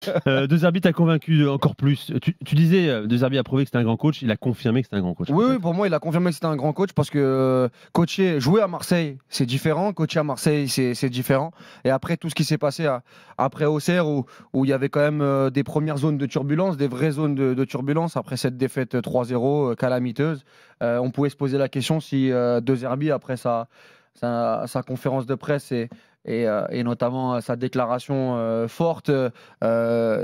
De Zerbi t'a convaincu encore plus. Tu disais, De Zerbi a prouvé que c'était un grand coach, il a confirmé que c'était un grand coach. Oui, En oui, fait. pour moi, il a confirmé que c'était un grand coach parce que jouer à Marseille, c'est différent. Coacher à Marseille, c'est différent. Et après, tout ce qui s'est passé après Auxerre, où il y avait quand même des premières zones de turbulence, des vraies zones de turbulence, après cette défaite 3-0 calamiteuse, on pouvait se poser la question si De Zerbi, après sa conférence de presse et notamment sa déclaration forte,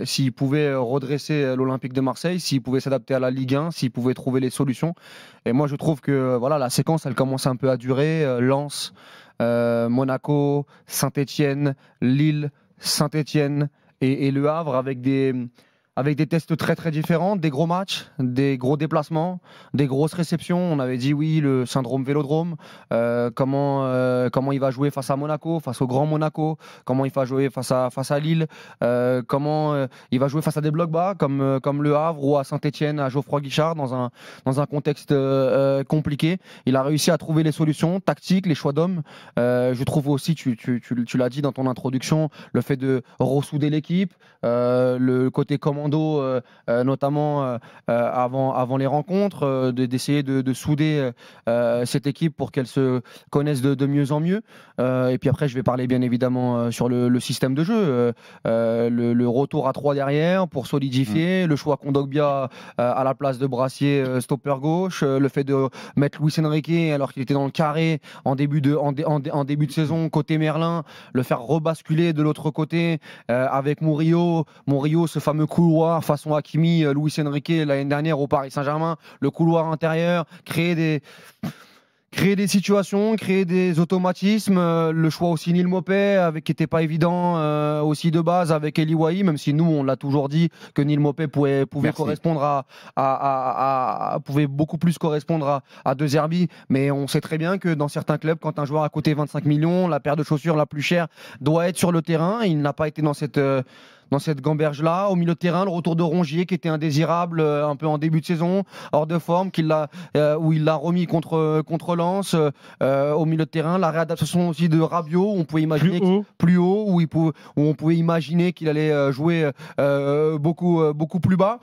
s'il pouvait redresser l'Olympique de Marseille, s'il pouvait s'adapter à la Ligue 1, s'il pouvait trouver les solutions. Et moi, je trouve que voilà, la séquence, elle commence un peu à durer. Lens, Monaco, Saint-Étienne, Lille, Saint-Étienne et Le Havre avec des tests très très différents, des gros matchs, des gros déplacements, des grosses réceptions. On avait dit oui, le syndrome Vélodrome, comment il va jouer face à Monaco, face au Grand Monaco, comment il va jouer face à Lille, comment il va jouer face à des blocs bas comme Le Havre ou à Saint-Étienne, à Geoffroy Guichard dans un contexte compliqué. Il a réussi à trouver les solutions tactiques, les choix d'hommes. Je trouve aussi, tu l'as dit dans ton introduction, le fait de ressouder l'équipe, le côté commando, notamment avant les rencontres, d'essayer de souder cette équipe pour qu'elle se connaisse de mieux en mieux. Et puis après, je vais parler bien évidemment sur le système de jeu, le retour à 3 derrière pour solidifier, le choix Kondogbia à la place de Brassier, stopper gauche, le fait de mettre Luis Enrique alors qu'il était dans le carré en début de saison côté Merlin, le faire rebasculer de l'autre côté avec Murillo, ce fameux couloir façon Hakimi, Luis Enrique l'année dernière au Paris Saint-Germain, le couloir intérieur, créer des situations, créer des automatismes, le choix aussi Neil Mopé qui n'était pas évident aussi de base avec Eli Wahi, même si nous on l'a toujours dit que Neil Mopé pouvait correspondre pouvait beaucoup plus correspondre à De Zerbi, mais on sait très bien que dans certains clubs, quand un joueur a coûté 25 millions, la paire de chaussures la plus chère doit être sur le terrain. Il n'a pas été dans cette gamberge-là. Au milieu de terrain, le retour de Rongier qui était indésirable un peu en début de saison, hors de forme, où il l'a remis contre Lens. Au milieu de terrain, la réadaptation aussi de Rabiot, on pouvait imaginer plus haut, où on pouvait imaginer qu'il allait jouer beaucoup plus bas.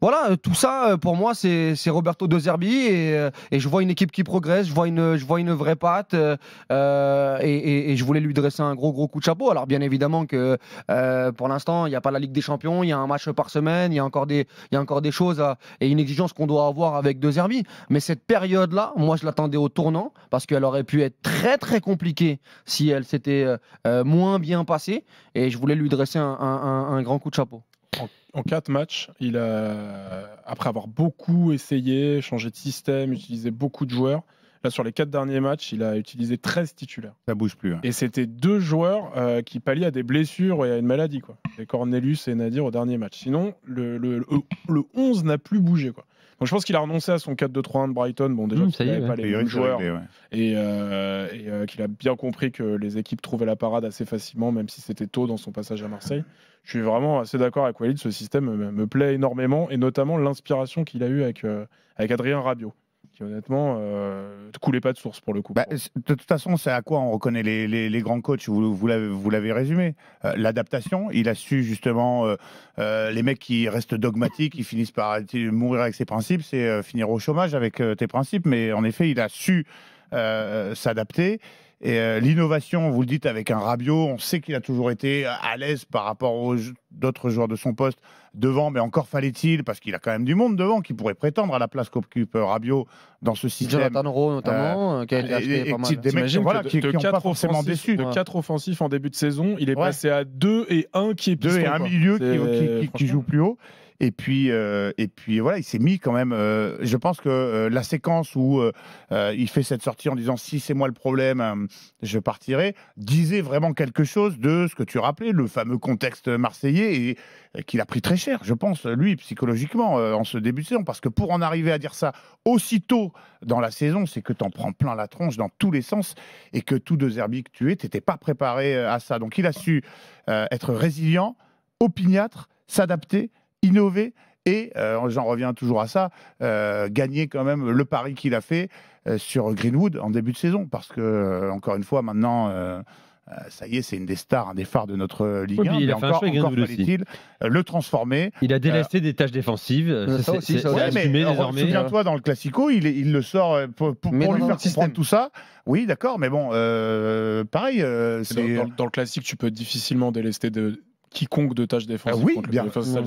Voilà, tout ça, pour moi, c'est Roberto De Zerbi et je vois une équipe qui progresse, je vois une vraie patte et je voulais lui dresser un gros coup de chapeau. Alors, bien évidemment que pour l'instant, il n'y a pas la Ligue des Champions, il y a un match par semaine, il y a encore des choses et une exigence qu'on doit avoir avec De Zerbi. Mais cette période-là, moi, je l'attendais au tournant parce qu'elle aurait pu être très, très compliquée si elle s'était moins bien passée et je voulais lui dresser un grand coup de chapeau. En 4 matchs, après avoir beaucoup essayé, changé de système, utilisé beaucoup de joueurs, là sur les 4 derniers matchs, il a utilisé 13 titulaires. Ça bouge plus. Hein. Et c'était 2 joueurs qui pallient à des blessures et à une maladie, quoi. C'est Cornelius et Nadir au dernier match. Sinon, le 11 n'a plus bougé, quoi. Donc je pense qu'il a renoncé à son 4-2-3-1 de Brighton. Bon, déjà, il n'avait pas les mêmes joueurs. Et qu'il a bien compris que les équipes trouvaient la parade assez facilement, même si c'était tôt dans son passage à Marseille. Je suis vraiment assez d'accord avec Walid. Ce système me plaît énormément, et notamment l'inspiration qu'il a eue avec Adrien Rabiot, qui honnêtement coulait pas de source pour le coup. De toute façon, c'est à quoi on reconnaît les grands coachs, vous l'avez résumé. L'adaptation, il a su justement, les mecs qui restent dogmatiques, qui finissent par mourir avec ses principes, c'est finir au chômage avec tes principes, mais en effet, il a su s'adapter. Et l'innovation, vous le dites, avec un Rabiot, on sait qu'il a toujours été à l'aise par rapport aux d'autres joueurs de son poste devant, mais encore fallait-il, parce qu'il a quand même du monde devant qui pourrait prétendre à la place qu'occupe Rabiot dans ce système. Jonathan Rowe notamment, qui a été acheté pas mal. Des mecs qui n'ont pas forcément déçu. De 4 offensifs en début de saison, il est passé à 2 et 1 qui est piston. 2 et un milieu qui joue plus haut. Et puis voilà, il s'est mis quand même. Je pense que la séquence où il fait cette sortie en disant si c'est moi le problème, je partirai, disait vraiment quelque chose de ce que tu rappelais, le fameux contexte marseillais, et qu'il a pris très cher, je pense, lui, psychologiquement, en ce début de saison. Parce que pour en arriver à dire ça aussitôt dans la saison, c'est que tu en prends plein la tronche dans tous les sens et que tout De Zerbi que tu es, tu n'étais pas préparé à ça. Donc il a su être résilient, opiniâtre, s'adapter, innover et, j'en reviens toujours à ça, gagner quand même le pari qu'il a fait sur Greenwood en début de saison, parce que, encore une fois, maintenant, ça y est, c'est une des stars, un des phares de notre Ligue 1. Il a fait un choix avec Greenwood aussi. Le transformer. Il a délaissé des tâches défensives. Souviens-toi, dans le Classico, il le sort pour lui faire comprendre tout ça. Oui, d'accord, mais bon, pareil. Dans le Classique, tu peux difficilement délester quiconque de tâches défensives. Oui,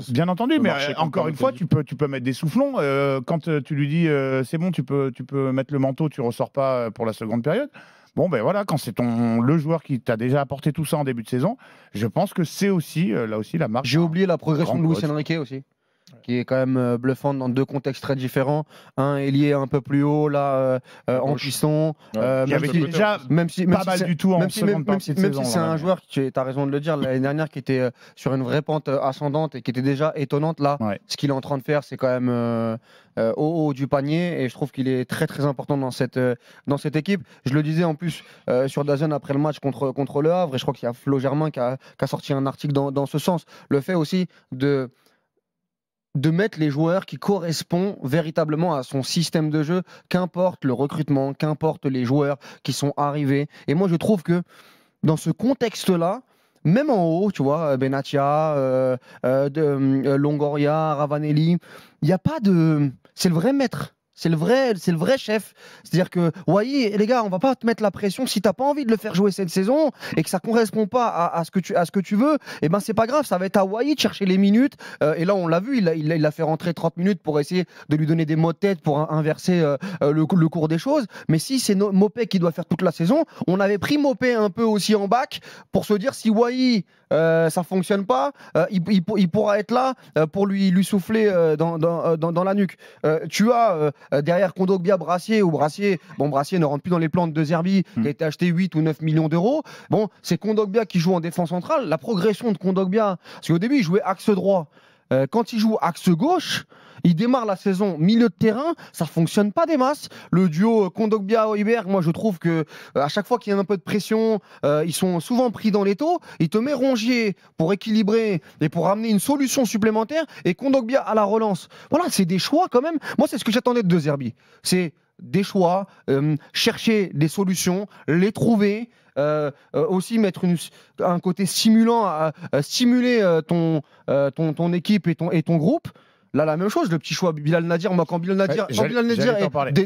bien entendu, mais encore une fois, tu peux mettre des soufflons. Quand tu lui dis c'est bon, tu peux mettre le manteau, tu ressors pas pour la seconde période. Bon, ben voilà, quand c'est le joueur qui t'a déjà apporté tout ça en début de saison, je pense que c'est aussi, là aussi, la marque. J'ai oublié la progression de Luis Enrique aussi, qui est quand même bluffante dans deux contextes très différents. Un ailier un peu plus haut, là, en cuisson. Il y avait déjà pas mal du tout en seconde partie de saison. Même si c'est un joueur, tu as raison de le dire, l'année dernière, qui était sur une vraie pente ascendante et qui était déjà étonnante, là, ce qu'il est en train de faire, c'est quand même au haut du panier, et je trouve qu'il est très très important dans cette équipe. Je le disais en plus sur DAZN après le match contre Le Havre, et je crois qu'il y a Flo Germain qui a sorti un article dans ce sens. Le fait aussi de mettre les joueurs qui correspondent véritablement à son système de jeu, qu'importe le recrutement, qu'importe les joueurs qui sont arrivés. Et moi, je trouve que dans ce contexte-là, même en haut, tu vois, Benatia, Longoria, Ravanelli, il n'y a pas de... C'est le vrai maître. C'est le vrai chef. C'est-à-dire que, Wai, les gars, on va pas te mettre la pression. Si t'as pas envie de le faire jouer cette saison et que ça correspond pas à ce que tu veux, eh ben c'est pas grave. Ça va être à Wai de chercher les minutes. Et là, on l'a vu, il a fait rentrer 30 minutes pour essayer de lui donner des mots de tête pour inverser le cours des choses. Mais si c'est Mopé qui doit faire toute la saison, on avait pris Mopé un peu aussi en bac pour se dire si Wai ça fonctionne pas, il pourra être là pour lui souffler dans la nuque. Tu as derrière Kondogbia Brassier, ou Brassier ne rentre plus dans les plans de Zerbi, qui a été acheté 8 ou 9 millions d'euros. Bon, c'est Kondogbia qui joue en défense centrale. La progression de Kondogbia, parce qu'au début il jouait axe droit. Quand il joue axe gauche, il démarre la saison milieu de terrain, ça fonctionne pas des masses. Le duo Kondogbia-Højbjerg, moi je trouve que à chaque fois qu'il y a un peu de pression, ils sont souvent pris dans les taux. Il te met Rongier pour équilibrer et pour amener une solution supplémentaire, et Kondogbia à la relance. Voilà, c'est des choix quand même. Moi, c'est ce que j'attendais de Zerbi. C'est des choix, chercher des solutions, les trouver. Aussi mettre un côté stimulant, stimuler ton équipe et ton groupe. Là, la même chose, le petit choix Bilal Nadir. Moi, quand Bilal Nadir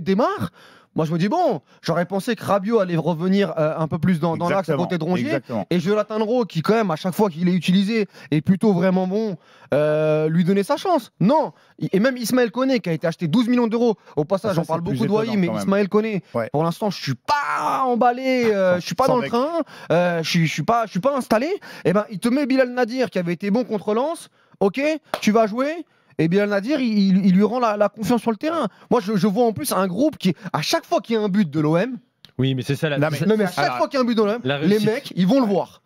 démarre, moi, je me dis, bon, j'aurais pensé que Rabiot allait revenir un peu plus dans l'axe à côté de Rongier. Exactement. Et Jonathan Rowe, qui quand même, à chaque fois qu'il est utilisé, est plutôt vraiment bon, lui donner sa chance. Non. Et même Ismaël Koné, qui a été acheté 12 millions d'euros. Au passage, j'en parle beaucoup de Wai, mais Ismaël Koné, pour l'instant, je suis pas emballé, je suis pas dans le train, je suis pas installé. Et ben, il te met Bilal Nadir, qui avait été bon contre Lens. Ok, tu vas jouer. Et Bilal Nadir, il lui rend la confiance sur le terrain. Moi, je vois en plus un groupe qui, à chaque fois qu'il y a un but de l'OM, oui, mais c'est ça mais à chaque fois qu'il y a un but de l'OM, les mecs, ils vont le voir.